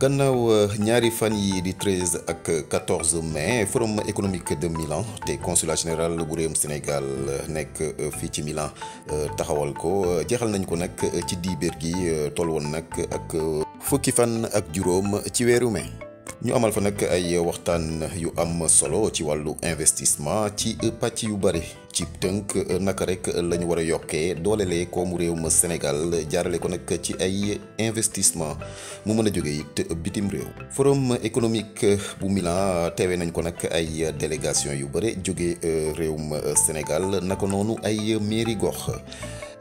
gannaaw ñaari fan yi di 13 ak 14 mai forum économique de Milan te consulat général bu réewum Sénégal nekk fii ci Milan taxawal ko jeexal nañ ko nag ci dibeer gi toll woon nag ak fukki fan ak juróom ci weeru mai. ñu amal fa nag ay waxtaan yu am solo ci wàllu investissement ci pàcc yu bëri ci tënk naka rek la ñu war a yokkee doolelee koomu réewum Sénégal jaarale ko nag ci ay investissement mu mën a jóge it bitim réew. forum économique bu Milan teewee nañ ko nag ay délégation yu bëri jóge réewum Sénégal naka noonu ay mairie gox.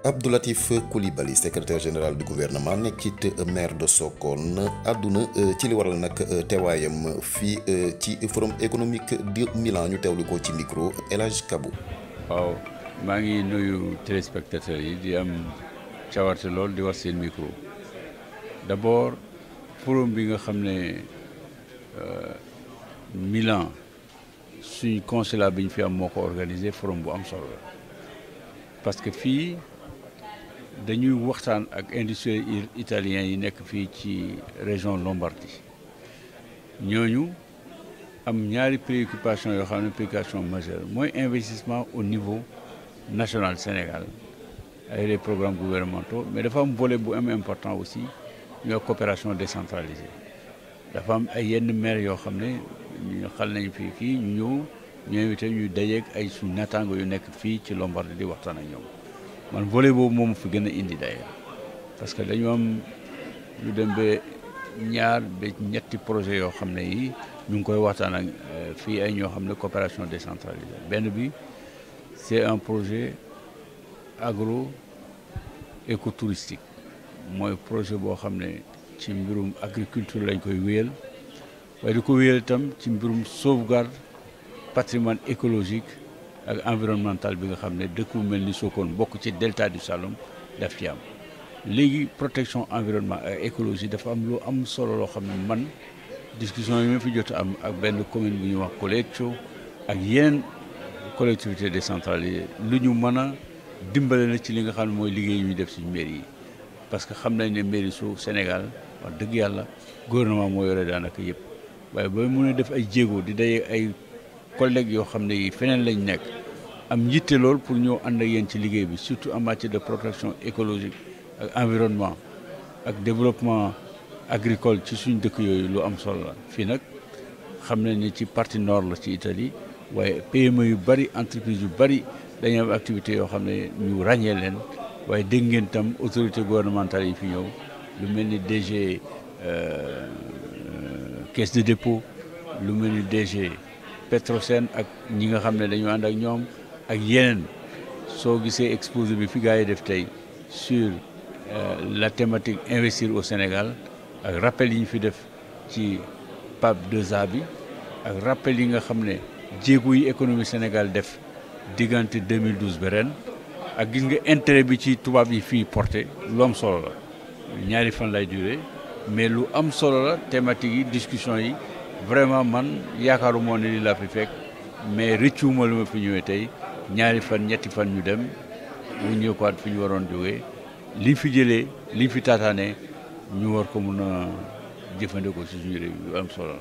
Abdou Latif Coulibaly secrétaire général du gouvernement nekkit maire de Sokone àdduna ci li waral nag teewaayam fii ci forum économique de Milan ñu teewlu ko ci micro El Hadj Kabou. waaw maa ngi nuyu téléspectateurs yi di am cawarte lool di war seen micro d'abord forum bi nga xam ne Milan suñ consulat bi ñu fi am moo ko organisé forum bu am solo la parce que fii dañuy waxtaan ak industriels italiens yi nekk fii ci région Lombardie ñooñu am ñaari préoccupation yoo xam ne préoccupation majeure mooy investissement au niveau national Sénégal avec les programmes gouvernementaux mais dafa am volet bu am important aussi ñoo coopération décentralisée dafa am ay yenn maire yoo xam ne ñu xal nañ fii kii ñu invité ñu dajeeg ay suñ naataango yu nekk fii ci Lombardie di waxtaan ak ñoom man volet boobu moom fi gën a indi d'ailleurs parce que dañu am ñu dem ba ñaar ba ñetti projet yoo xam ne yi ñu ngi koy waxtaan ak fii ay ñoo xam ne coopération décentralisée benn bi c'est un projet agro écotouristique mooy projet boo xam ne ci mbirum agriculture lañ koy wéyal waaye di ko wéyal itam ci mbirum sauvegarde patrimoine écologique ak environnemental bi nga xam ne dëkk bu mel ni Sokone bokk ci delta du Saloum daf ci am léegi protection environnement ak écologie dafa am lu am solo loo xam ne man discussion yi ma fi jot am ak benn commune bu ñuy wax Colleccio ak yeneen collectivité décentralisée lu ñu mën a dimbale na ci li nga xam ne mooy liggéey ñuy def suñu mairie yi parce que xam nañ ne mairie su Sénégal wax dëgg yàlla gouvernement moo yore daanaka yëpp waaye booy mën a def ay jéego di daje ay collègues yoo xam ne yi feneen lañ nekk am njitte lool pour ñëw ànd ak yéen ci liggéey bi surtout en matière de protection écologique ak environnement ak développement agricole ci suñ dëkk yooyu lu am solo la fii nag xam nañ ne ci partie nord la ci Italie waaye PME yu bari entreprise yu bari dañuy am activité yoo xam ne ñu ràññee leen waaye dégg ngeen tam autorité gouvernementale yi fi ñëw lu mel ni DG caisse de dépôt lu mel ni DG Petrosen ak ñi nga xam ne dañu ànd ak ñoom ak yeneen soo gisee exposé bi fi gars yi def tey sur la thématique investir au Sénégal ak rappel yi ñu fi def ci PAP 2A bi ak rappel yi nga xam ne jéego yi économie Sénégal def diggante 2012 ba ren ak gis nga intérêt bi ci tubaab yi fii porté lu am solo la ñaari fan lay duré mais lu am solo la thématique yi discussion yi vraiment man yaakaaru moo ne li laa fi fekk mais rëccuwuma lu ma fi ñëwee tey ñaari fan ñetti fan ñu dem ñu ñëw ko fi ñu waroon jógee liñ fi jëlee liñ fi taataanee ñu war ko mun a jëfandikoo ci suñu réew yu am solo la.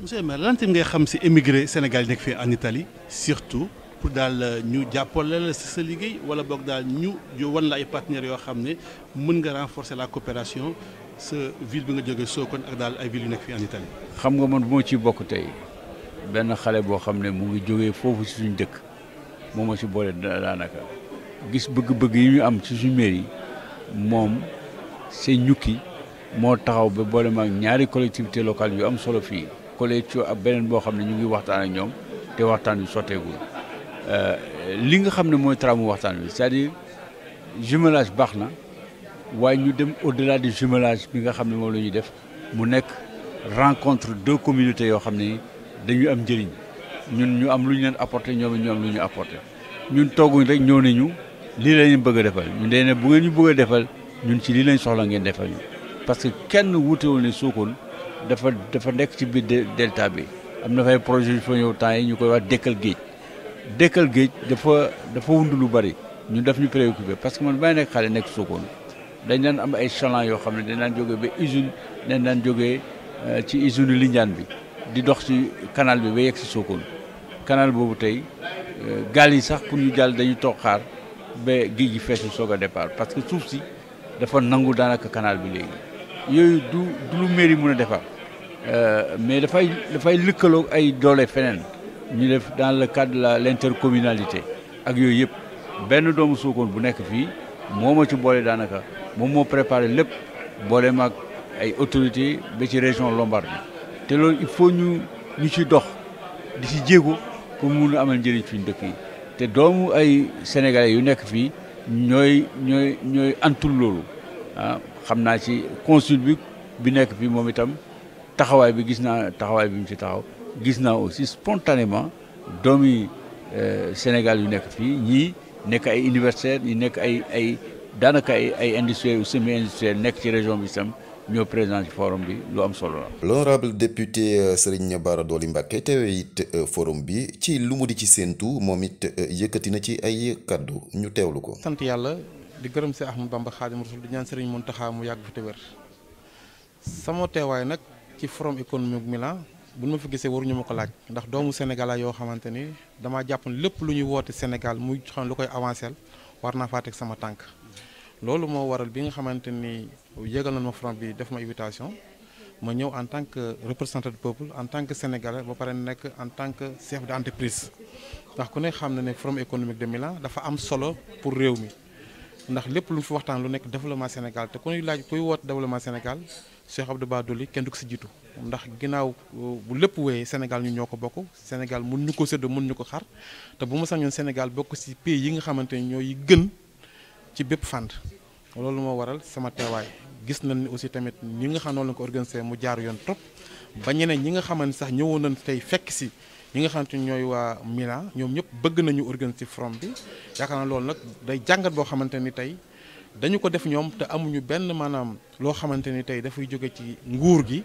monsieur le maire lan ngay xam si émigré Sénégal yi nekk fii en Italie surtout pour daal ñu jàppale la si sa liggéey wala boog daal ñu wan la ay partenaires yoo xam ne mën nga renforcer la coopération sa ville bi nga jógee Sokone ak daal ay villes yu nekk fii en Italie. xam nga man bu ma ciy bokk tey benn xale boo xam ne mu ngi jógee foofu ci suñu dëkk moo ma ci boole daanaka gis bëgg-bëgg yi ñu am ci suñu mairie moom seen ñukki moo taxaw ba boole ma ak ñaari collectivité locale yu am solo fii Colleccio ak beneen boo xam ne ñu ngi waxtaan ak ñoom te waxtaan wi sotteegul li nga xam ne mooy tramu waxtaan wi c'est-à-dire jumelage baax na waaye ñu dem au-delà du jumelage bi nga xam ne moom la ñuy def mu nekk rencontre deux communautés yoo xam ne dañu am njëriñ ñun ñu am lu ñu leen apporté ñoom ñu am lu ñu apporté ñun tooguñ rek ñëw nañu lii la ñu bëgg a defal ñun day ne bu ngeen ñu bëgg a defal ñun ci lii lañ soxla ngeen defal ñu parce que kenn wutewul ne Sokone dafa nekk ci biir delta bi am na fay projet yu fa ñëw temps yi ñu koy wax dekkal géej dafa wund lu bari ñun daf ñu préoccupé parce que man bay nekk xale nekk Sokone dañ daan am ay chaland yoo xam ne dañ daan jógee ba usine dañ daan jógee ci usine Lindiane bi di dox ci canal bi ba yegg si Sokone canal boobu tey gaal yi sax pour ñu jàll dañu toog xaar ba géej gi feesu soog a départ parce que suuf si dafa nangu daanaka canal bi léegi yooyu du lu mairie mën a defar mais dafay lëkkaloo ay doole feneen ñu def dans le cadre de l'intercommunalité ak yooyu yëpp benn doomu Sokone bu nekk fii moo ma ci boole daanaka moom moo préparé lépp boole maag ay autorités ba ci région Lombardie te loolu il faut ñu ci dox di ci jéego pour mun a amal njëriñ fi ñu dëkk yi te doomu ay sénégalais yu nekk fii ñooy antul loolu xam naa ci consul bi nekk fii moom itam taxawaay bi gis naa taxawaay bi mu ci taxaw gis naa aussi spontanément doomi Sénégal yu nekk fii ñii nekk ay universitaires ñi nekk ay daanaka ay industriels ou semi-industriels nekk ci région bi sam ñoo présent ci forum bi lu am solo la. l'honorable député Serigne Bara Dolly Mbacké teewe it forum bi ci lu mu di ci séentu moom it yëkkati na ci ay kaddu ñu teewlu ko. sant yàlla di gërëm si Ahmadou Bamba Khadimu Rasul di ñaan Serigne Mountakha mu yàgg fi te wér sama teewaay nag ci forum économique Milan bu ma fi gisee waruñu ma ko laaj ndax doomu Sénégal yoo xamante ni damaa jàpp ne lépp lu ñuy woote Sénégal muy xam lu koy avancé war naa faa teg sama tànk. loolu moo waral bi nga xamante ni yégal na ma forum bi def ma invitation ma ñëw en tant que représentant du peuple en tant que sénégalais ba pare nekk en tant que chef d'entreprise ndax ku ne xam na ne forum économique de Milan dafa am solo pour réew mi ndax lépp lu ñu fi waxtaan lu nekk développement Sénégal te ku ñuy laaj kuy woote développement Sénégal Cheikh Abdou Bara Dolly kenn du ko si jiitu ndax ginnaaw bu lépp wéyee Sénégal ñu ñoo ko bokk Sénégal mun ñu ko séddoo mun ñu ko xar te bu ma sañoon Sénégal bokk si pays yi nga xamante ni ñooy gën ci bépp fànn loolu moo waral sama teewaay gis nañ ni aussi tamit ñi nga xam noonu la ko organisé mu jaar yoon trop ba ñeneen ñi nga xamante sax ñëwoon nañ tey fekk si ñi nga xamante ni ñooy waa Milan ñoom ñëpp bëgg nañu organiser forum bi yaakaar naa loolu nag day jàngat boo xamante ni tey dañu ko def ñoom te amuñu benn maanaam loo xamante ni tey dafay jóge ci nguur gi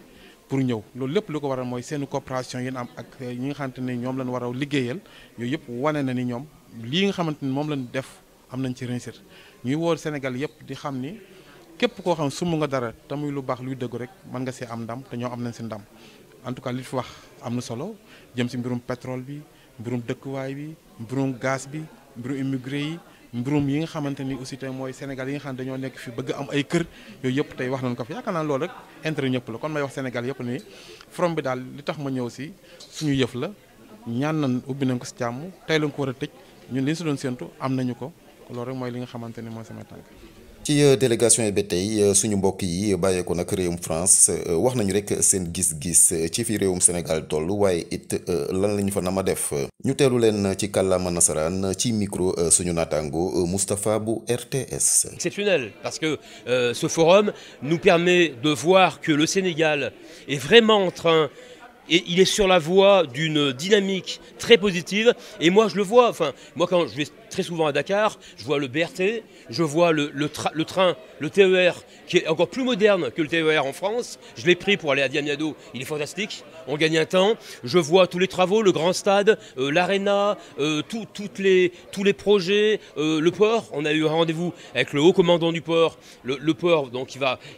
pour ñëw loolu lépp lu ko waral mooy seen coopération yi am ak ñi nga xamante ni ñoom lañ war a liggéeyal yooyu yëpp wane na ni ñoom lii nga xamante ni moom lañ def am nañ ci réussite ñuy wóor Sénégal yëpp di xam ni képp koo xam sumb nga dara te muy lu baax luy dëggu rek mën nga see am ndam te ñoo am nañ si ndam en tout cas li fi wax am na solo jëm si mbirum pétrole bi mbirum dëkkuwaay bi mbirum gaz bi mbirum immigré yi mbirum yi nga xamante ni aussi tey mooy Sénégal yi nga xam ne dañoo nekk fi bëgg am ay kër yooyu yëpp tey wax nañ ko fi yaakaar naa loolu rek intérêt ñëpp la kon may wax Sénégal yëpp ni forum bi daal li tax ma ñëw si suñu yëf la ñaan nañ ubbi nañ ko si jàmm tey lañ ko war a tëj ñun li ñu si doon séentu am nañu ko loolu rek mooy li nga xamante ni mooy sama tànk. ci délégation yi ba tey suñu mbokk yi bàyyeeko nag réewum France wax nañu rek seen gis-gis ci fi réewum Sénégal toll waaye it lan la ñu fa nama def ñu teelu leen ci kàllaama nasaraan ci micro suñu naataango Moustapha bu RTS. Exceptionnel parce que ce forum nous permet de voir que le Sénégal est vraiment en train et il est sur la voie d'une dynamique très positive et moi je le vois, enfin moi quand je vais très souvent à Dakar, je vois le BRT, je vois le train, le TER qui est encore plus moderne que le TER en France, je l'ai pris pour aller à Diamniadio, il est fantastique, on gagne un temps, je vois tous les travaux, le grand stade, l'aréna, tous les projets, le port, on a eu un rendez-vous avec le haut commandant du port, le port donc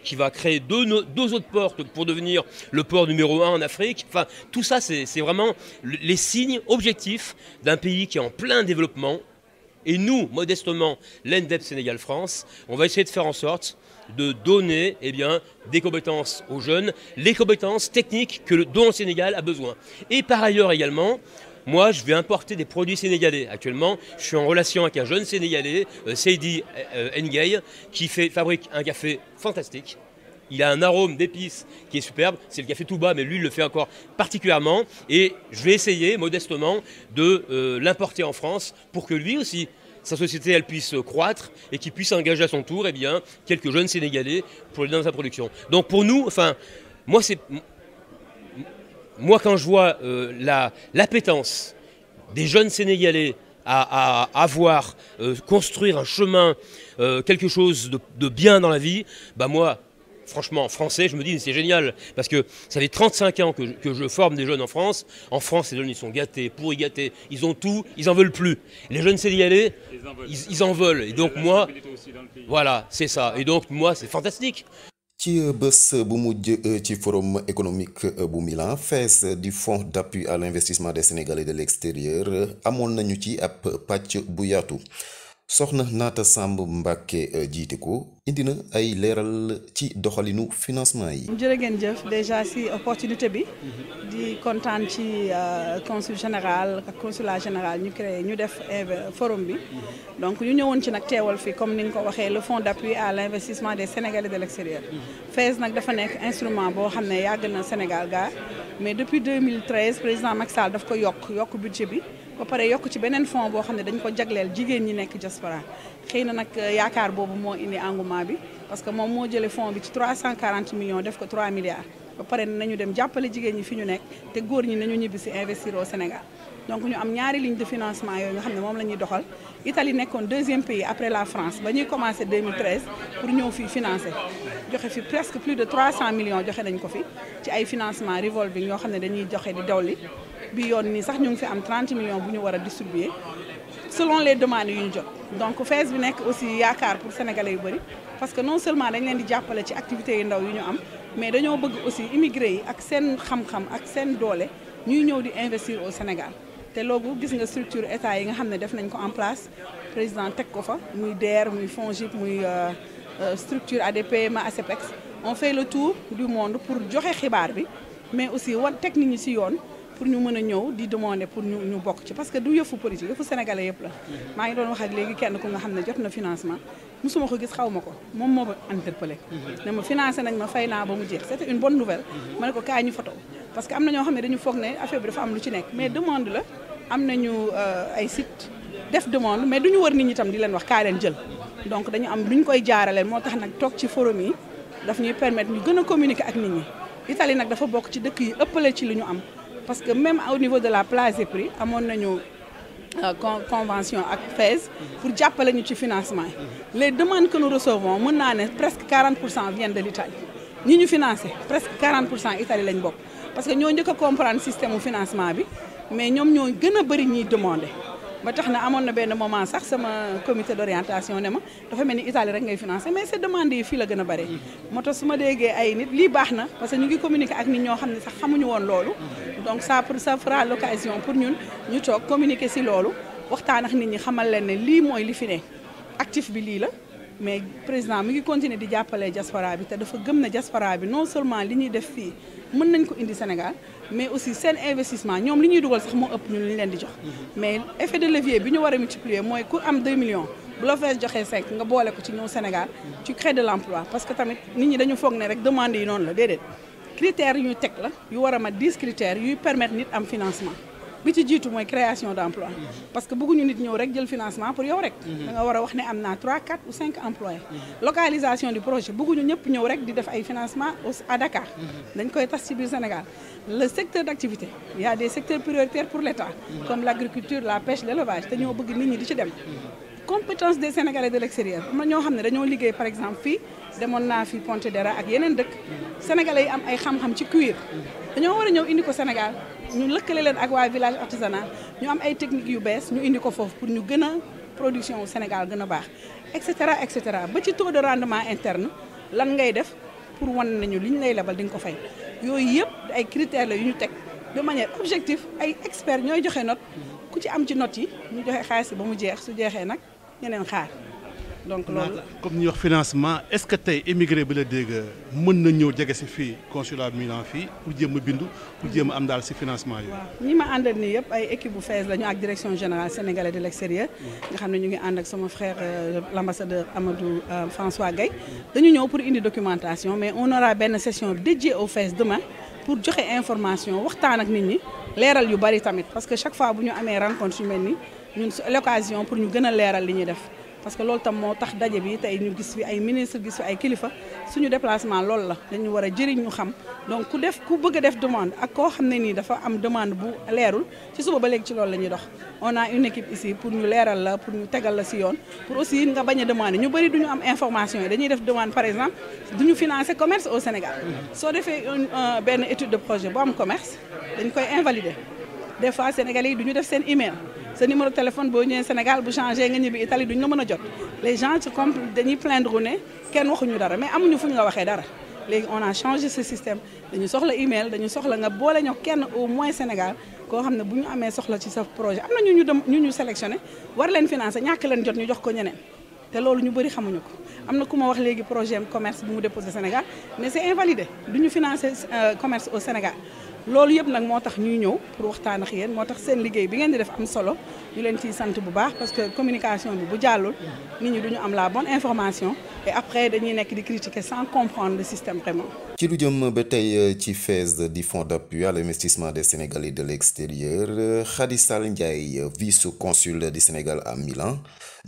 qui va créer deux autres ports pour devenir le port numéro 1 en Afrique, enfin tout ça c'est vraiment les signes objectifs d'un pays qui est en plein développement. Et nous, modestement, l'ENDEP Sénégal France, on va essayer de faire en sorte de donner des compétences aux jeunes, les compétences techniques dont le Sénégal a besoin. Et par ailleurs également, moi je vais importer des produits sénégalais. Actuellement, je suis en relation avec un jeune Sénégalais, Seydi Ngueye, qui fabrique un café fantastique. Il a un arôme d'épices qui est superbe, c'est le café Touba, mais lui il le fait encore particulièrement. Et je vais essayer modestement de l'importer en France pour que lui aussi, sa société elle puisse croître et qu'il puisse engager à son tour quelques jeunes Sénégalais pour l'aider dans sa production. Donc pour nous, enfin, moi quand je vois l'appétence des jeunes Sénégalais à avoir construire un chemin, quelque chose de bien dans la vie, bah moi, franchement, français, je me dis c'est génial parce que ça fait 35 ans que je forme des jeunes en France. En France, ces jeunes, ils sont gâtés, pourris gâtés. Ils ont tout, ils en veulent plus. Les jeunes sénégalais, ils en veulent. Et donc moi, voilà, c'est ça. Et donc moi, c'est fantastique. ci bés bu mujj ci forum économique bu Milan FAISE di fonds d'appui à l'investissement des Sénégalais de l'extérieur amoon nañu ci ab pàcc bu yaatu soxna Naata Samb Mbàkke jiite ko indi na ay leeral ci doxalinu financement yi. jërë ngeen jëf déjà si opportunité bi di kontaan ci consul général ak consulat général ñu def forum bi donc ñu ñëwoon ci nag teewal fi comme ni nga ko waxee le fonds d'appui à l'investissement des Sénégalais de l'extérieur. FAISE nag dafa nekk instrument boo xam ne yàgg na Sénégal gaa mais depuis 2013 président Macky Sall daf ko yokk budget bi. ba pare yokk ci beneen fonds boo xam ne dañ ko jagleel jigéen ñi nekk diaspora xëy na nag yaakaar boobu moo indi engouement bi parce que moom moo jëlee fonds bi ci 340 millions def ko 3 milliards ba pare nañu dem jàppale jigéen ñi fi ñu nekk te góor ñi nañu ñibbi si investir au Sénégal donc ñu am ñaari ligne de financement yooyu nga xam ne moom la ñuy doxal Italie nekkoon deuxième pays après la France ba ñuy commencé 2013 pour ñëw fii financer joxe fi presque plus de 300 millions joxe nañ ko fi ci ay financement revolving yoo xam ne dañuy joxe di dawli bi yoon nii sax ñu ngi fi am 30 millions bu ñu war a distribuer selon les demandes yu ñu jot donc FAISE bi nekk aussi yaakaar pour sénégalais yu bëri parce que non seulement dañ leen di jàppale ci activités yu ndaw yu ñu am mais dañoo bëgg aussi immigré yi ak seen xam-xam ak seen doole ñuy ñëw di investir au Sénégal te loolu gis nga structure état yi nga xam ne def nañ ko en place président teg ko fa muy DER muy FONGIP muy structure ADPME ASEPEX on fait le tour du monde pour joxe xibaar bi mais aussi wan teg nit ñi ci yoon pour ñu mën a ñëw di demander pour ñu bokk ci parce que du yëfu politique yëfu sénégalais yëpp la maa ngi doon wax ak léegi kenn ku nga xam ne jot na financement musuma ko gis xaw ma ko moom moo ma interpellé ne ma financé nañ ma fay naa ba mu jeex c'était une bonne nouvelle ma ne ko kaay ñu photo parce que am na ñoo xam ne dañu foog ne affaire bi dafa am lu ci nekk mais demande la am nañu ay site def demande mais duñu wër nit ñi tam di leen wax kaay leen jël donc dañu am lu ñu koy jaaraleel moo tax nag toog ci forum yi daf ñuy permettre ñu gën a communiquer ak nit ñi Italie nag dafa bokk ci dëkk yi ëppale ci li ñu am parce que même au niveau de la place des prix amoon nañu convention ak FAISE pour jàppale ñu ci financement yi les demandes que nous recevons mën naa ne presque 40% viennent de l'Italie ñi ñu financé presque 40% Italie lañ bokk parce que ñoo njëkk a comprendre système financement bi mais ñoom ñoo gën a bëri ñuy demandé ba tax na amoon na benn moment sax sama comité d'orientation ne ma dafa mel ni Italie rek ngay financé mais ces demandes yi fii la gën a bëri moo tax su ma déggee ay nit lii baax na parce que ñu ngi communiquer ak nit ñoo xam ne sax xamuñu woon loolu donc ça fera l'occasion pour ñun ñu toog communiquer ci loolu waxtaan ak nit ñi xamal leen ne lii mooy li fi ne actif bi lii la mais président mi ngi continuer di jàppale diaspora bi te dafa gëm na diaspora bi non seulement li ñuy def fii mën nañ ko indi Sénégal mais aussi seen investissement ñoom li ñuy dugal sax moo ëpp ñun li ñu leen di jox mais effet de levier bi ñu war a multiplier mooy ku am 2 millions bu la FAISE joxee 5 nga boole ko ci ñëw Sénégal tu crées de l'emploi parce que tamit nit ñi dañu foog ne rek demande yi noonu la déedéet critères yu ñu teg la yu war a mat 10 critères yuy permettre nit am financement bi ci jiitu mooy création d'emploi parce que bëgguñu nit ñëw rek jël financement pour yow rek da nga war a wax ne am naa 3 4 ou 5 employés localisation du projet bëgguñu ñëpp ñëw rek di def ay financement à Dakar dañ koy tas ci biir Sénégal le secteur d'activité il y a des secteurs prioritaires pour l'État comme l'agriculture la pêche l'élevage te ñoo bëgg nit ñi di ci dem compétence des Sénégalais de l'extérieur am na ñoo xam ne dañoo liggéey par exemple fii demoon naa fi Pontedera ak yeneen dëkk sénégalais yi am ay xam-xam ci cuir dañoo war a ñëw indi ko Sénégal ñu lëkkale leen ak waa village artisanal ñu am ay techniques yu bees ñu indi ko foofu pour ñu gën a production au Sénégal gën a baax et cetera ba ci taux de rendement interne lan ngay def pour wan nañu li ñu lay lebal di nga ko fay yooyu yëpp ay critères la yu ñu teg de manière objective ay experts ñooy joxe note ku ci am ci note yi ñu joxe xaalis ba mu jeex su jeexee nag ñeneen xaar donc loolu comme ñuy wax financement est-ce que tey émigré bi la dégg mën na ñëw jege si fii consulat Milan fii pour jéem a bindu pour jéem a am daal si financement yooyu. waaw ñi ma àndal nii yëpp ay équipe bu FAISE la ñu ak direction générale sénégalaise de l'extérieur nga xam ne ñu ngi ànd ak sama frère l'ambassadeur Amadou François Gaye dañu ñëw pour indi documentation mais on aura benn session dédiée au FAISE demain pour joxe information waxtaan ak nit ñi leeral yu bari tamit parce que chaque fois bu ñu amee rencontre yu mel ni ñun l'occasion pour ñu gën a leeral li ñuy def. parce que loolu tam moo tax daje bi tey ñu gis fi ay ministre gis fi ay kilifa suñu déplacement loolu la dañu war a jëriñ ñu xam donc ku bëgg a def demande ak koo xam ne nii dafa am demande bu leerul ci suba ba léegi ci loolu la ñuy dox on a une équipe ici pour ñu leeral la pour ñu tegal la ci yoon pour aussi nga bañ a demander ñu bëri duñu am information yi dañuy def demande par exemple duñu financer commerce au Sénégal soo defee benn étude de projet bu am commerce dañ koy invalider des fois Sénégalais yi duñu def seen email sa numéro de téléphone boo ñëwee Sénégal bu changé nga ñibbi Italie duñ la mën a jot les gens ci comme dañuy plaindre ne kenn waxuñu dara mais amuñu fu ñu la waxee dara léegi on a changé ce système dañu soxla email dañu soxla nga boole ñoo kenn au moins Sénégal koo xam ne bu ñu amee soxla ci sa projet am na ñu sélectionné war leen financer ñàkk leen jot ñu jox ko ñeneen te loolu ñu bëri xamuñu ko am na ku ma wax léegi projet commerce bu mu déposé Sénégal mais c'est invalidé du ñu financer commerce au Sénégal loolu yëpp nag moo tax ñuy ñëw pour waxtaan ak yéen moo tax seen liggéey bi ngeen di def am solo ñu leen ciy sant bu baax parce que communication bi bu jàllul nit ñi duñu am la bonne information et après dañuy nekk di critiquer sans comprendre le système vraiment. ci lu jëm ba tey ci FAISE di fonds d'appui à l'investissement des Sénégalais de l'extérieur Khady Sall Ndiaye vice-consul du Sénégal à Milan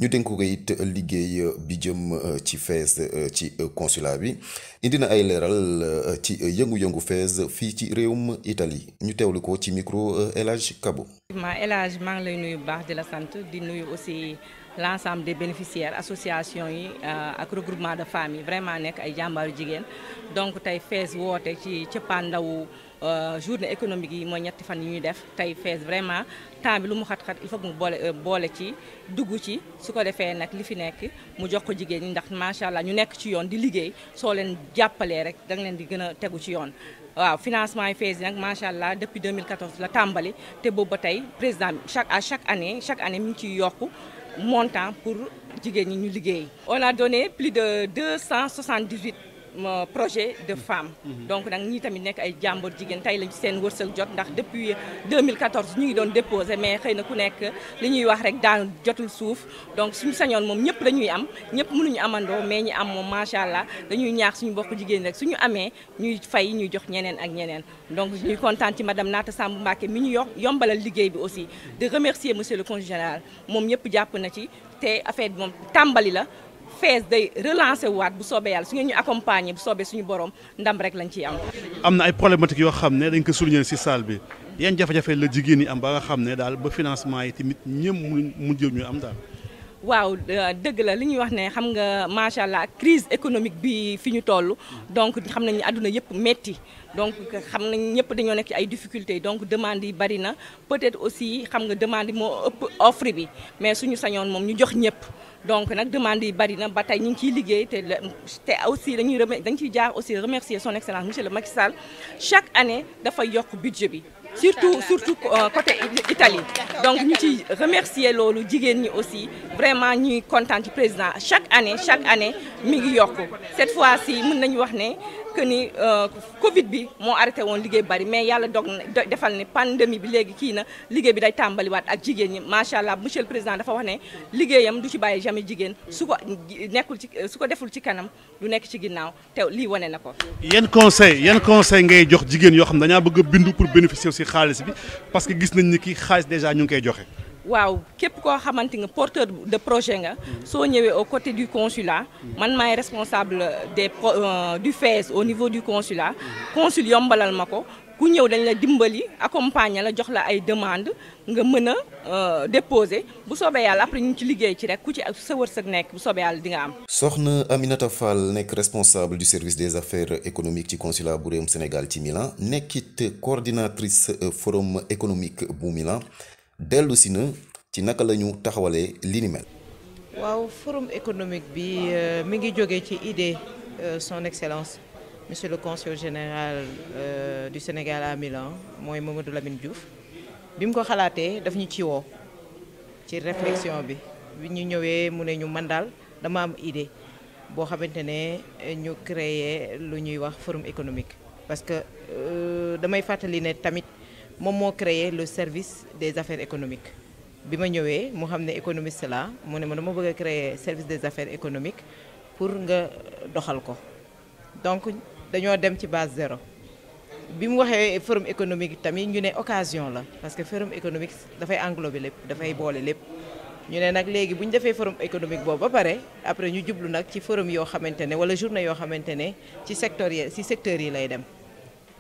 ñu dénk ko it liggéey bi jëm ci FAISE ci consulat bi indi na ay leeral ci yëngu-yëngu FAISE fii ci réewum Italie ñu teewlu ko ci micro El Hadj Kabo. El Hadj maa ngi lay nuyu bu baax di la sant di nuyu aussi l'ensemble des bénéficiaires association yi ak regroupement de femmes yi vraiment nekk ay jàmbaaru jigéen donc tey FAISE woote ci cëppaandawu journée économique yi mooy ñetti fan yi ñuy def tey FAISE vraiment temps bi lu mu xat-xat il faut que mu boole ci dugg ci su ko defee nag li fi nekk mu jox ko jigéen ñi ndax macha allah ñu nekk ci yoon di liggéey soo leen jàppalee rek da nga leen di gën a tegu ci yoon. waaw financement yi FAISE nag macha allah depuis 2014 la tàmbali te boobu ba tey président chaque année mi ngi ciy yokku montant pour jigéen ñi ñu liggéey. on a donné plus de 278 projets de femmes. donc nag ñii tamit nekk ay jàmbur jigéen tey lañ ci seen wërsëg jot ndax depuis 2014 ñu ngi doon déposé mais xëy na ku nekk li ñuy wax rek daan jotul suuf donc suñu sañoon moom ñëpp dañuy am ñëpp mënuñu amandoo mais ñi am moom macha allah dañuy ñaax suñu mbokk jigéen rek suñu amee ñuy fay ñuy jox ñeneen ak ñeneen donc ñuy kontaan ci madame Nata Samb Mbacké mi ñu yombalal liggéey bi aussi de remercier monsieur le consul général moom ñëpp jàpp na ci te affaire bi moom tàmbali la. FAISE day relancer waat bu soobee yàlla su ngeen ñu accompagner bu soobee suñu borom ndam rek lañ ciy am. am na ay problématiques yoo xam ne dañ ko souligner ci salle bi yan jafe-jafe la jigéen ñi am ba nga xam ne daal ba financement yi tamit ñëpp mu jël ñu am daal. waaw dëgg la li ñuy wax ne xam nga macha allah crise économique bi fi ñu toll donc xam nañu àdduna yëpp metti donc xam nañ ñëpp dañoo nekk ci ay difficultés donc demande yi bari na peut-être aussi xam nga demande yi moo ëpp offre bi mais suñu sañoon moom ñu jox ñëpp. donc nag demande yi bari na ba tey ñu ngi ciy liggéey te aussi dañ ciy jaar aussi remercier son excellence monsieur le Macky Sall chaque année dafay yokk budget bi surtout côté Italie donc ñu ciy remercier loolu jigéen ñi aussi vraiment ñuy kontaan ci président chaque année mi ngi yokk cette fois-ci mën nañu wax ne que ni Covid bi moo arrêté woon liggéey bari mais yàlla defal ne pandémie bi léegi kii na liggéey bi day tàmbaliwaat ak jigéen ñi macha allah monsieur le président dafa wax ne liggéeyam du ci bàyyi jamais jigéen su ko deful ci kanam du nekk ci ginnaaw te lii wane na ko. yan conseil ngay jox jigéen yoo xam ne dañaa bëgg a bindu pour bénéficier aussi xaalis bi parce que gis nañ ni ki xaalis déjà ñu ngi koy joxe. waaw képp koo xamante nga porteur de projet nga soo ñëwee au côté du consulat man maay responsable du FAISE au niveau du consulat consul yombalal ma ko ku ñëw dañ la dimbali accompagner la jox la ay demande nga mën a déposer bu soobee yàlla après ñu ci liggéey ci rek ku ci sa wërsëg nekk bu soobee yàlla di nga am. Soxna Aminata Fall nekk responsable du service des affaires économiques ci consulat bu réewum Sénégal ci Milan nekkit coordinatrice forum économique bu Milan. dellu si na ci naka la ñu taxawalee li ni mel. waaw forum économique bi mi ngi jóge ci idée son excellence monsieur le consul général du Sénégal à Milan mooy Mamadou Lamine Diouf bi mu ko xalaatee daf ñu ci woo ci réflexion bi ñu ñëwee mu ne ñu man daal dama am idée boo xamante ne ñu créer lu ñuy wax forum économique parce que damay fàttali ne tamit. moom moo créé le service des affaires économiques bi ma ñëwee mu xam ne économiste la mu ne ma dama bëgg a créer service des affaires économiques pour nga doxal ko donc dañoo dem ci base zéro bi mu waxee forum économique tamit ñu ne occasion la parce que forum économique dafay englober lépp dafay boole lépp ñu ne nag léegi bu ñu defee forum économique boobu ba pare après ñu jublu nag ci forum yoo xamante ne wala journée yoo xamante ne ci secteurs yi lay dem.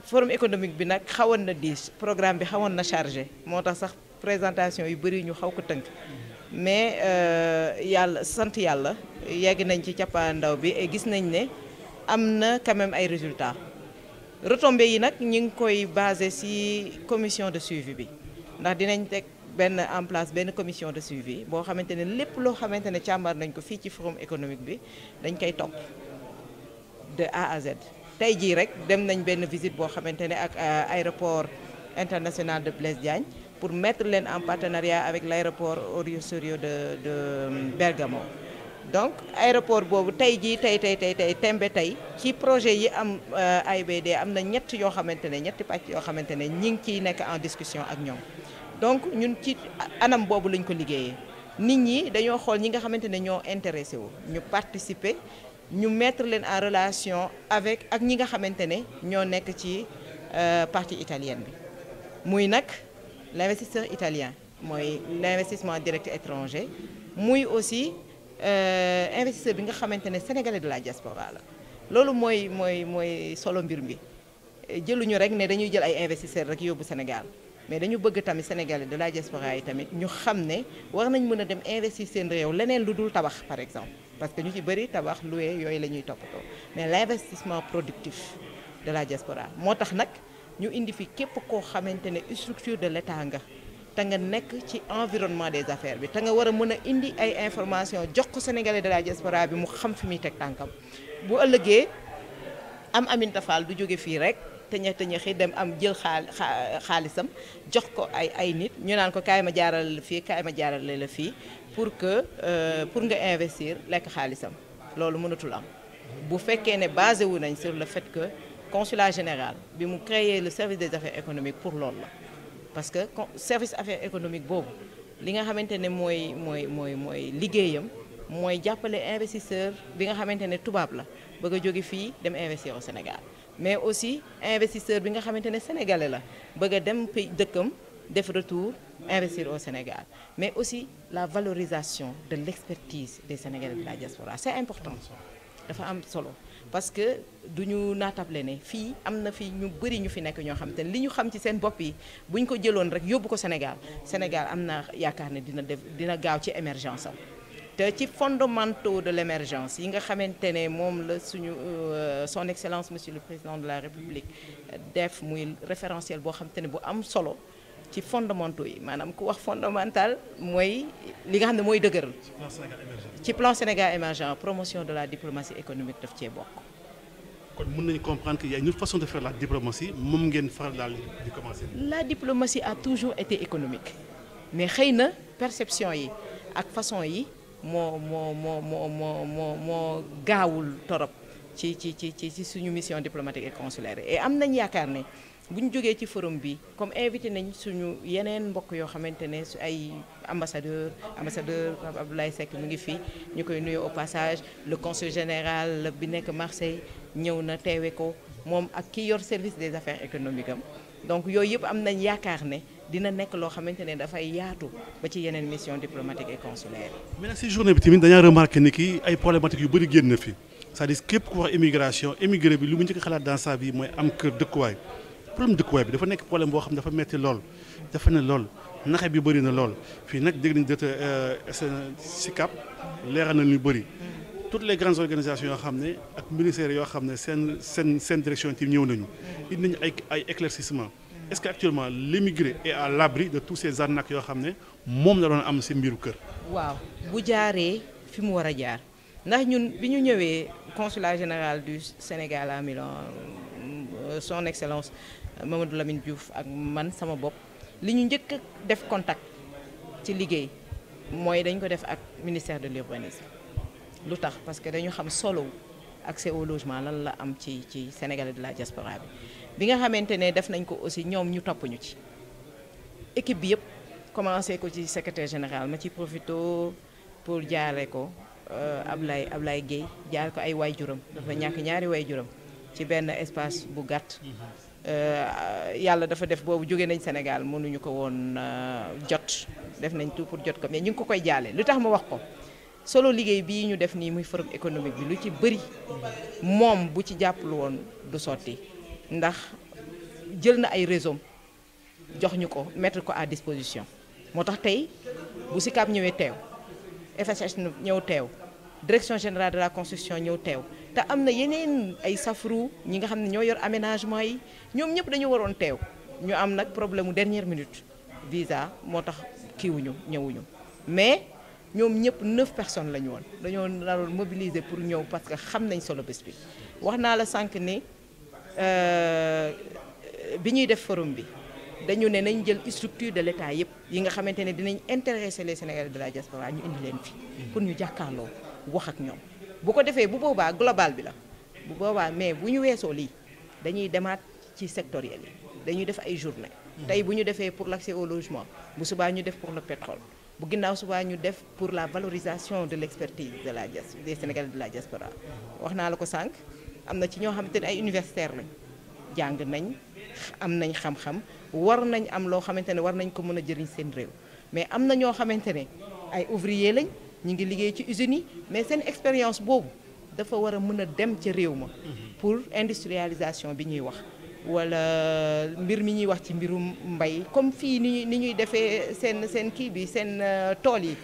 forum économique bi nag xawoon na diis programme bi xawoon na chargé moo tax sax présentation yu bëri ñu xaw ko tënk mais yàlla sant yàlla yegg nañ ci cappaandaw bi et gis nañ ne am na quand même ay résultats retombées yi nag ñu ngi koy basé ci commission de suivi bi ndax dinañ teg en place benn commission de suivi boo xamante ne lépp loo xamante ne càmbar nañ ko fii ci forum économique bi dañ koy topp de A à Z tey jii rek dem nañ benn visite boo xamante ne ak aéroport international de Blaise Diagne pour mettre leen en partenariat avec l'aéroport Orio Serio de Bergamo. Donc aéroport boobu tey jii tey tembe tey ci projet yi am AIBD am na ñetti pàcc yoo xamante ne ñi ngi ciy nekk en discussion ak ñoom. Donc ñun ci anam boobu lañ ko liggéeyee nit ñi dañoo xool ñi nga xamante ne ñoo intéressé wu ñu participer ñu mettre leen en relation avec ak ñi nga xamante ne ñoo nekk ci partie italienne bi muy nag l'investisseur italien mooy l'investissement direct étranger muy aussi investisseur bi nga xamante ne sénégalais de la diaspora la loolu mooy solo mbir mi jëluñu rek ne dañuy jël ay investisseurs rek yóbbu Sénégal mais dañu bëgg tamit sénégalais de la diaspora yi tamit ñu xam ne war nañ mën a dem investir seen réew leneen lu dul tabax par exemple parce que ñu ci bëri tabax loué yooyu la ñuy toppatoo mais l'investissement productif de la diaspora moo tax nag ñu indi fi képp koo xamante ne structure de l'État nga te nga nekk ci environnement des affaires bi te nga war a mën a indi ay information jox ko sénégalais de la diaspora bi mu xam fi muy teg tànkam bu ëllëgee am Aminata Fall du jóge fii rek tëñëxi dem am jël xaalisam jox ko ay nit ñu naan ko kaay ma jaaral la fii kaay ma jaaral la fii pour nga investir lekk xaalisam loolu mënatul am bu fekkee ne basé wu nañ sur le fait que consulat général bi mu créer le service des affaires économiques pour loolu la parce que service affaires économiques boobu li nga xamante ne mooy liggéeyam mooy jàppale investisseur bi nga xamante ne tubaab la bëgg a jóge fii dem investir au Sénégal mais aussi investisseur bi nga xamante ne sénégalais la bëgg a dem dëkkam def retour investir au Sénégal mais aussi la valorisation de l'expertise des sénégalais de la diaspora c'est important dafa am solo parce que du ñu naatable ne fii am na fi ñu bëri ñu fi nekk ñoo xam te ne li ñu xam ci seen bopp yi bu ñu ko jëloon rek yóbbu ko Sénégal am na yaakaar ne dina gaaw ci émergence am te ci fondamentaux de l'émergence yi nga xamante ne moom la suñu son excellence monsieur le président de la république def muy référentiel boo xamante ne bu am solo ci fondamentaux yi maanaam ku wax fondamental mooy li nga xam ne mooy dëgëral ci plan Sénégal émergent promotion de la diplomatie économique daf cee bokk. kon mën nañu comprendre qu'il y a une autre façon de faire la diplomatie moom ngeen faral daal di commencer. La diplomatie a toujours été économique mais xëy na perception yi ak façon yi moo gaawul torop ci suñu mission diplomatique et consulaire et am nañ yaakaar ne bu ñu jógee ci forum bi comme invité nañ suñu yeneen mbokk yoo xamante ne su ay ambassadeur Abdoulaye Seck mu ngi fii ñu koy nuyu au passage le consul général bi nekk Marseille ñëw na teewe ko moom ak ki yor service des affaires économiques am donc yooyu yëpp am nañ yaakaar ne dina nekk loo xamante ne dafay yaatu ba ci yeneen mission diplomatique et consulaire. mais nag si journée bi tamit dañaa remarqué ni ki ay problématiques yu bëri génn na fi c'est-à-dire képp ku wax immigration émigré bi lu mu njëkk xalaat dans sa vie mooy am kër dëkkuwaay problème dëkkuwaay bi dafa nekk problème boo xam ne dafa metti lool dafa ne lool naxe bi bëri na lool fii nag dégg nañ SICAP leeral na lu bëri toutes les grandes organisations yoo xam ne ak ministères yoo xam ne seen direction yi ñëw nañu indi nañu ay éclaircissement est-ce que actuellement l'immigré est à l'abri de tous ces arnaques yoo xam ne moom la doon am ci mbiru kër. waaw bu jaaree fi mu war a jaar ndax ñun bi ñu ñëwee consulat général du Sénégal à Milan son excellence Mamadou Lamine Diouf ak man sama bopp li ñu njëkk a def contact ci liggéey mooy dañ ko def ak ministère de l'urbanisme lu tax parce que dañu xam solo accès au logement lan la am ci Sénégalais de la diaspora bi nga xamante ne def nañ ko aussi ñoom ñu topp ñu ci équipe bi yëpp commencé ko ci secrétaire général ma ci profito pour jaare ko Ablaye Guèye jaar ko ay waajuram dafa ñàkk ñaari waajuram ci benn espace bu gàtt yàlla dafa def boobu jóge nañ Sénégal mënuñu ko woon jot def nañ tout pour jot ko mais ñu ngi ko koy jaale lu tax ma wax ko solo liggéey bii ñu def nii muy forum économique bi lu ci bëri moom bu ci jàppale woon du sotti ndax jël na ay réseau jox ñu ko mettre ko à disposition moo tax tey bu SICAP ñëwee teew FSH ñëw teew direction générale de la construction ñëw teew te am na yeneen ay safru ñi nga xam ne ñoo yor aménagement yi ñoom ñëpp dañu waroon teew ñu am nag problème mu dernière minute visa moo tax kiiwuñu ñëwuñu mais ñoom ñëpp 9 personnes la ñu woon dañoo naroon mobiliser pour ñëw parce que xam nañ solo bés bi wax naa la sànq ni bi ñuy def forum bi dañu ne nañ jël structure de l'État yëpp yi nga xamante ne dinañ intéresser les Sénégalais de la diaspora ñu indi leen fi pour ñu jàkkaarloo wax ak ñoom bu ko defee bu boobaa global bi la bu boobaa mais bu ñu weesoo lii dañuy demaat ci sectoriel yi dañuy def ay journée tey bu ñu defee pour l'accès au logement bu subaa ñu def pour le pétrole bu ginnaaw subaa ñu def pour la valorisation de l'expertise de la des Sénégalais de la diaspora wax naa la ko sànq am na ci ñoo xamante ne ay universitaires lañ jàng nañ am nañ xam-xam war nañ am loo xamante ne war nañ ko mën a jëriñ seen réew mais am na ñoo xamante ne ay ouvrier lañ ñu ngi liggéey ci usines yi mais seen expérience boobu dafa war a mën a dem ca réew ma pour industrialisation bi ñuy wax wala mbir mi ñuy wax ci mbirum mbay comme fii ni ñuy defee seen kii bi seen tool yi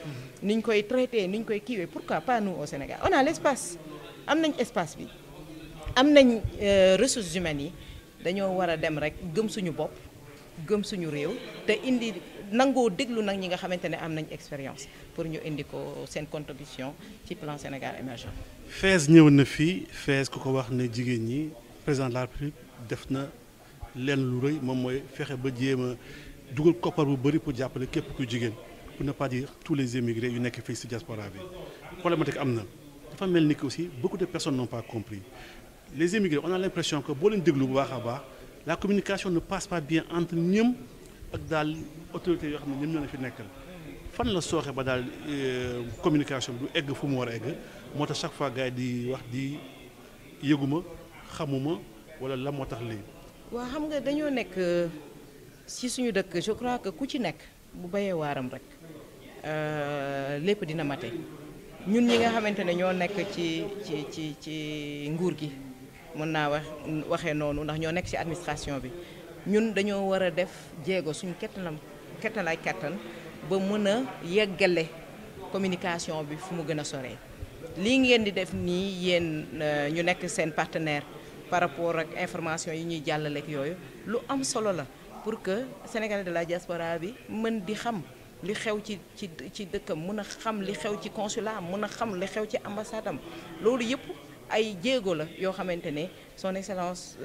ni ñu koy traité ni ñu koy kiiwee pourquoi pas nous au Sénégal on a l'espace am nañ espace bi am nañ ressources humaines yi dañoo war a dem rek gëm suñu bopp gëm suñu réew te indi nangoo déglu nag ñi nga xamante ne am nañ expérience pour ñu indi ko seen contribution ci plan Sénégal émergent. FAISE ñëw na fii FAISE ku ko wax ne jigéen ñi président de la République def na leen lu rëy moom mooy fexe ba jéem a dugal koppar bu bëri pour jàppale képp ku jigéen pour ne pas dire tous les émigrés yu nekk fii ci diaspora bi problématique am na dafa mel ni que aussi beaucoup de personnes n'ont pas compris les émigrés on a l'impression que boo leen déglu bu baax a baax la communication ne passe pas bien entre ñoom ak daal autorités yoo xam ne ñoom ñoo fi nekkal fan la sooxe ba daal communication du egg fu mu war a egg moo tax chaque fois gars yi di wax di yëguma xamuma wala la moo tax lii. waaw xam nga dañoo nekk ci suñu dëkk je crois que ku ci nekk bu bayee waaram rek lépp dina mate ñun ñi nga xamante ne ñoo nekk ci nguur gi mën naa waxee noonu ndax ñoo nekk ci administration bi ñun dañoo war a def jéego suñu kettalaay kattan ba mën a yeggale communication bi fu mu gën a soree lii ngeen di def nii yéen ñu nekk seen partenaire par rapport ak information yi ñuy jàllaleek yooyu lu am solo la pour que Sénégalais de la diaspora bi mën di xam li xew ci dëkkam mën a xam li xew ci consulat mën a xam li xew ci ambassade am loolu yëpp ay jéego la yoo xamante ne son excellence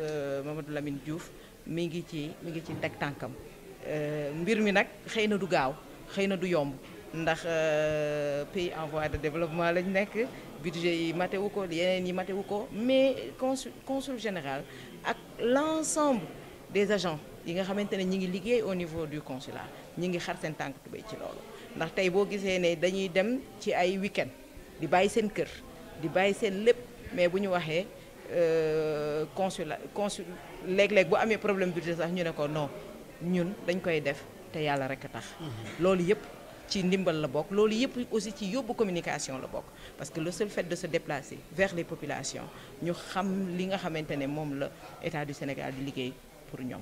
Mamadou Lamine Diouf mi ngi ci teg tànkam mbir mi nag xëy na du gaaw xëy na du yomb ndax pays en voie de développement lañ nekk budget yi matewu ko yeneen yi matewu ko mais consul général ak l'ensemble des agents yi nga xamante ne ñi ngi liggéey au niveau du consulat ñi ngi xar seen tànk tubéy ci loolu ndax tey boo gisee ne dañuy dem ci ay week-end di bàyyi seen kër di bàyyi seen lépp mais bu ñu waxee consul léeg-léeg bu amee problème budget sax ñu ne ko non ñun dañ koy def te yàlla rek a tax loolu yëpp ci ndimbal la bokk loolu yëpp aussi ci yóbbu communication la bokk parce que le seul fait de se déplacer vers les populations ñu xam li nga xamante ne moom la État du Sénégal di liggéey pour ñoom.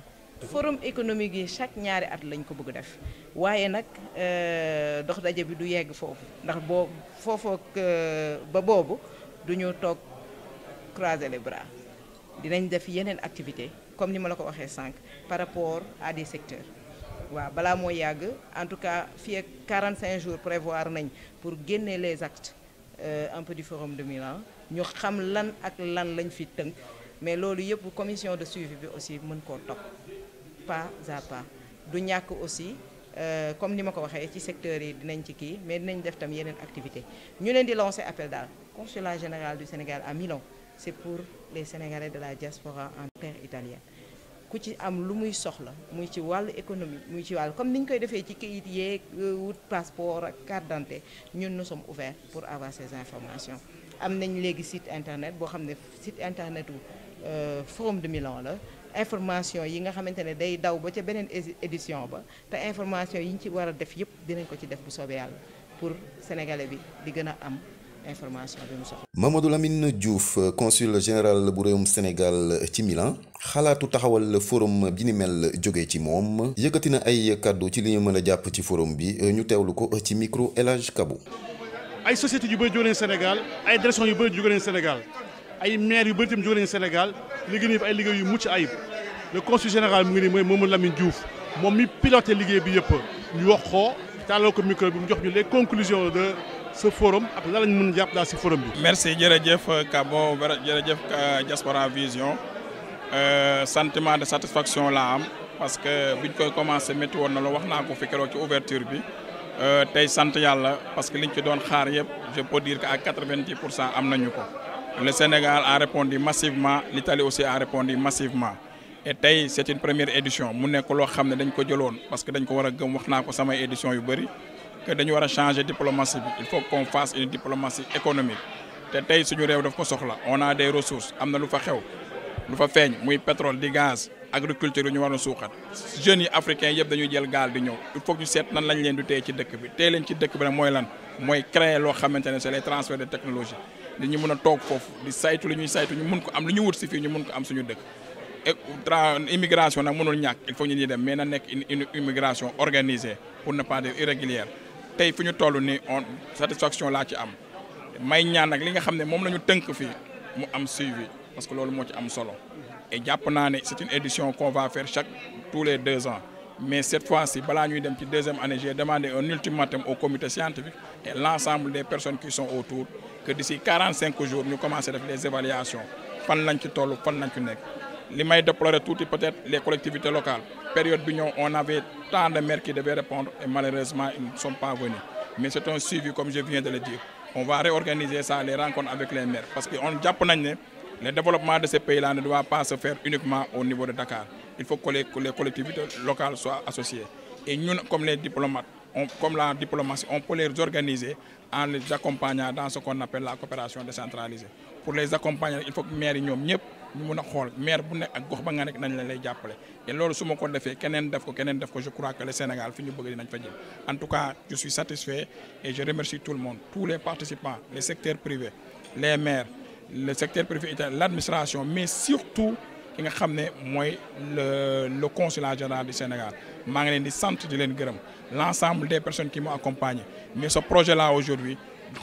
forum économique yi chaque ñaari at lañ ko bëgg def waaye nag dox daje bi du yegg foofu ndax foofoo ba boobu du ñu toog croiser les bras dinañ def yeneen activité comme ni ma la ko waxee sànq par rapport à des secteurs. waaw balaa moo yàgg en tout cas fii ak 45 jours prévoir nañ pour génne les actes un peu du forum de Milan ñu xam lan ak lan lañ fi tënk mais loolu yëpp commission de suivi bi aussi mën koo topp pas à pas du ñàkk aussi comme ni ma ko waxee ci secteurs yi dinañ ci kii mais dinañ def tam yeneen activité ñu leen di lancer appel daal consulat général du Sénégal à Milan c'est pour les Sénégalais de la diaspora en terre italienne ku ci am lu muy soxla muy ci wàllu économie muy ci wàllu comme ni ñu koy defee ci kayit yeeg wut passeport ak carte d'identité ñun nous sommes ouverts pour avoir ces informations am nañ léegi site internet boo xam ne site internet u forum de Milan la information yi nga xamante ne day daw ba ca beneen édition ba te information yi ñu ci war a def yëpp dinañ ko ci def bu soobee yàlla pour sénégalais bi di gën a am information bi mu soxla. Mamadou Lamine Diouf consul général bu réewum Sénégal ci Milan xalaatu taxawal forum bi ni mel jóge ci moom yëkkati na ay kàddu ci li ñu mën a jàpp ci forum bi ñu teewlu ko ci micro El Hadj Kabou. ay sociétés yu bëri jóge nañu Sénégal ay directions yu bëri jóge nañu Sénégal ay maires yu bëri tamit jóge nañu Sénégal liggéey nañu ay liggéey yu mucc ayib le consul général mu ngi nii mooy Mamadou Lamine Diouf moom mi piloté liggéey bi yëpp ñu wax ko tàllal ko micro bi mu jox ñu les conclusions de ce forum ak lan lañ mën jàpp daal si forum bi. merci jërëjëf Kabo jërëjëf Diaspora Vision sentiment de satisfaction là am parce que biñ koy commencé métti woon na la wax naa ko fi keroog ci ouverture bi tey sant yàlla parce que liñ ci doon xaar yëpp je peux dire que à 90% am nañu ko. Le Sénégal a répondu massivement, l'Italie aussi a répondu massivement. Et tey c'est une première édition mu nekk loo xam ne dañ ko jëloon parce que dañ ko war a gëm wax naa ko samay édition yu bëri que dañu war a changer diplomatie bi il faut qu'on fasse une diplomatie économique te tey suñu réew daf ko soxla on a des ressources am na lu fa xew lu fa feeñ muy pétrole di gaz agriculture yu ñu war a suuxat jeunes yi africains yëpp dañuy jël gaal di ñëw il faut que ñu seet nan lañ leen di téye ci dëkk bi téye leen ci dëkk bi nag mooy lan mooy créer loo xamante ne c'est les transferts de technologie di ñu mën a toog foofu di saytu lu ñuy saytu ñu mun ko am lu ñu wut si fii ñu mun ko am suñu dëkk immigration nag mënul ñàkk il faut ñu ñuy dem mais na nekk une immigration organisée pour ne pas dire irrégulière tey fi ñu toll ni on satisfaction laa ci am may ñaan nag li nga xam ne moom la ñu tënk fii mu am suivi parce que loolu moo ci am solo et jàpp naa ne c'est une édition qu'on va faire tous les 2 ans mais cette fois-ci balaa ñuy dem ci 2e année j'ai demandé un ultimatum au comité scientifique et l'ensemble des personnes qui sont autour que d'ici 45 jours ñu commencer def les évaluations fan lañ ci toll fan lañ ci nekk li may déplorer tuuti peut-être les collectivités locales période bi ñëw on avait tant de maires qui devaient répondre et malheureusement ils ne sont pas venus mais c'est un suivi comme je viens de le dire on va réorganiser ça les rencontres avec les maires parce que on jàpp nañ ne le développement de ces pays-là ne doit pas se faire uniquement au niveau de Dakar il faut que les collectivités locales soient associées et ñun comme les diplomates comme la diplomatie on peut les organiser en les accompagnant dans ce qu'on appelle la coopération décentralisée pour les accompagner il faut que maires yi ñoom ñëpp ñu mun a xool maire bu nekk ak gox ba nga nekk nañ la lay jàppale et loolu su ma ko defee keneen def ko je crois que le Sénégal fi ñu bëgg dinañ fa jëm en tout cas je suis satisfait et je remercie tout le monde tous les participants les secteurs privés les maires le secteur privé italien l'administration mais surtout ki nga xam ne mooy le consulat général du Sénégal maa ngi leen di sant di leen gërëm l'ensemble des personnes qui m'ont accompagné mais ce projet là aujourd'hui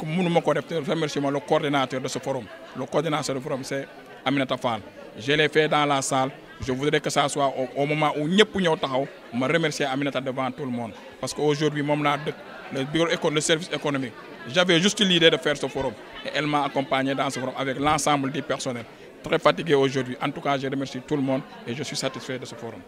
mënuma ko def te remercier le coordinateur de ce forum le coordinateur du forum c'est Aminata Fall je l'ai fait dans la salle je voudrais que ça soit au moment où ñëpp ñëw taxaw ma remercier Aminata devant tout le monde parce que aujourd'hui moom laa dëkk le bureau le service économique j'avais juste l'idée de faire ce forum et elle m'a accompagné dans ce forum avec l'ensemble du personnel très fatigué aujourd'hui en tout cas je remercie tout le monde et je suis satisfait de ce forum.